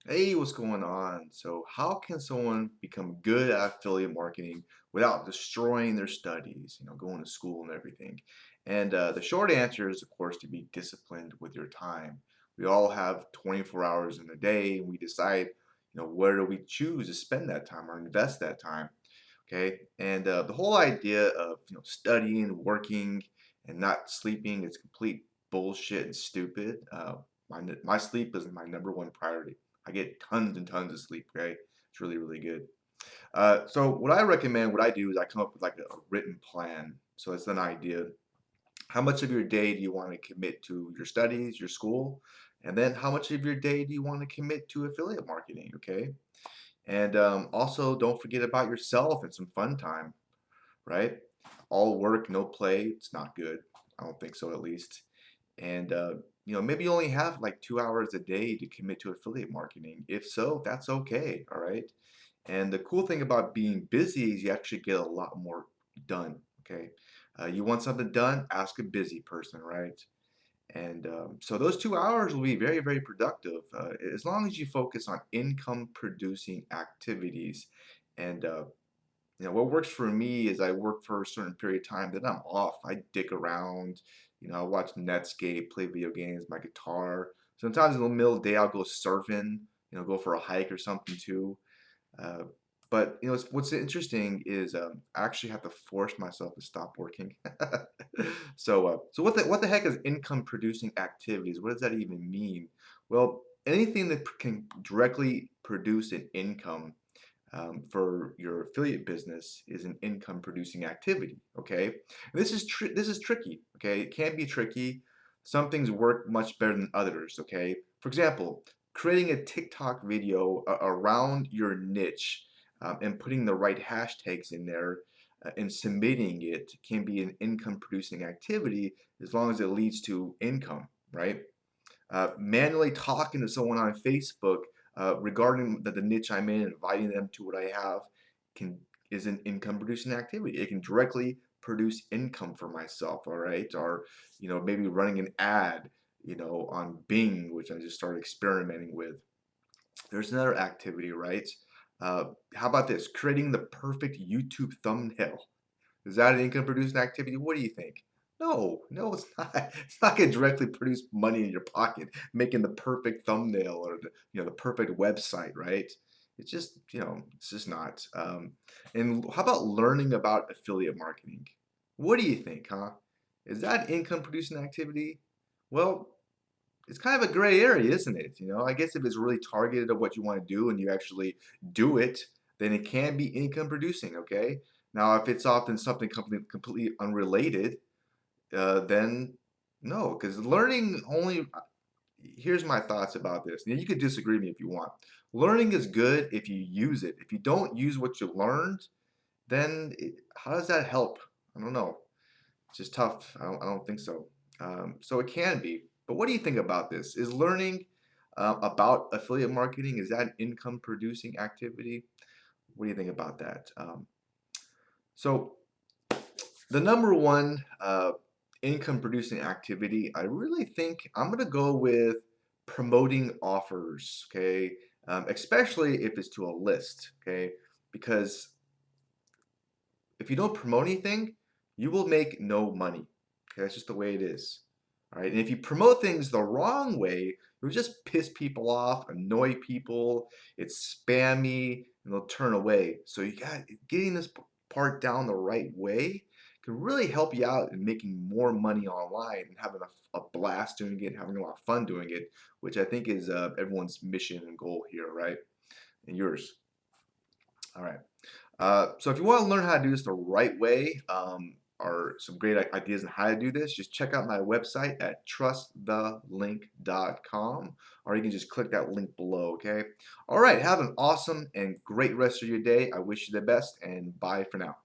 Hey, what's going on? So, how can someone become good at affiliate marketing without destroying their studies, going to school and everything? And the short answer is, of course, to be disciplined with your time. We all have 24 hours in a day, and we decide, where do we choose to spend that time or invest that time? Okay, and the whole idea of studying, working, and not sleeping is complete bullshit and stupid. My sleep is my number one priority. I get tons and tons of sleep. Okay, it's really really good. So what I recommend, what I do is I come up with like a written plan. So it's an idea. How much of your day do you want to commit to your studies, your school, and then how much of your day do you want to commit to affiliate marketing? Okay, and also don't forget about yourself and some fun time, right? All work, no play, it's not good. I don't think so, at least. And maybe you only have like 2 hours a day to commit to affiliate marketing. If so, that's okay, all right? And the cool thing about being busy is you actually get a lot more done, okay? You want something done, ask a busy person, right? And so those 2 hours will be very, very productive as long as you focus on income producing activities. And what works for me is I work for a certain period of time, then I'm off. I dick around, I watch Netscape, play video games, my guitar. Sometimes in the middle of the day, I'll go surfing, go for a hike or something too. Uh, but what's interesting is I actually have to force myself to stop working. So what the heck is income producing activities? What does that even mean? Well, anything that can directly produce an income for your affiliate business is an income producing activity. Okay, and this is tricky. Okay, it can be tricky. Some things work much better than others. Okay, for example, creating a TikTok video around your niche and putting the right hashtags in there and submitting it can be an income producing activity as long as it leads to income, right? Manually talking to someone on Facebook regarding the niche I'm in, inviting them to what I have, can is an income producing activity. It can directly produce income for myself, all right? Or maybe running an ad, on Bing, which I just started experimenting with. There's another activity, right? How about this? Creating the perfect YouTube thumbnail. Is that an income producing activity? What do you think? No, no, it's not. It's not going to directly produce money in your pocket, making the perfect thumbnail or the perfect website, right? It's just not. And how about learning about affiliate marketing? What do you think, huh? Is that income producing activity? Well, it's kind of a gray area, isn't it? I guess if it's really targeted at what you want to do and you actually do it, then it can be income producing, okay? Now, if it's often something completely unrelated, then no, because learning only, here's my thoughts about this. You could disagree with me if you want. Learning is good if you use it. If you don't use what you learned, then how does that help? I don't know. It's just tough. I don't think so. So it can be. But what do you think about this? Is learning about affiliate marketing, is that an income producing activity? What do you think about that? So the number one income producing activity, I really think I'm going to go with promoting offers, okay? Especially if it's to a list, okay? Because if you don't promote anything, you will make no money. Okay, that's just the way it is. All right, and if you promote things the wrong way, you'll just piss people off, annoy people. It's spammy, and they'll turn away. So you got getting this part down the right way can really help you out in making more money online and having a blast doing it, having a lot of fun doing it, which I think is everyone's mission and goal here, right? And yours. All right. So if you want to learn how to do this the right way, or some great ideas on how to do this, just check out my website at trustthelink.com, or you can just click that link below, okay? All right, have an awesome and great rest of your day. I wish you the best, and bye for now.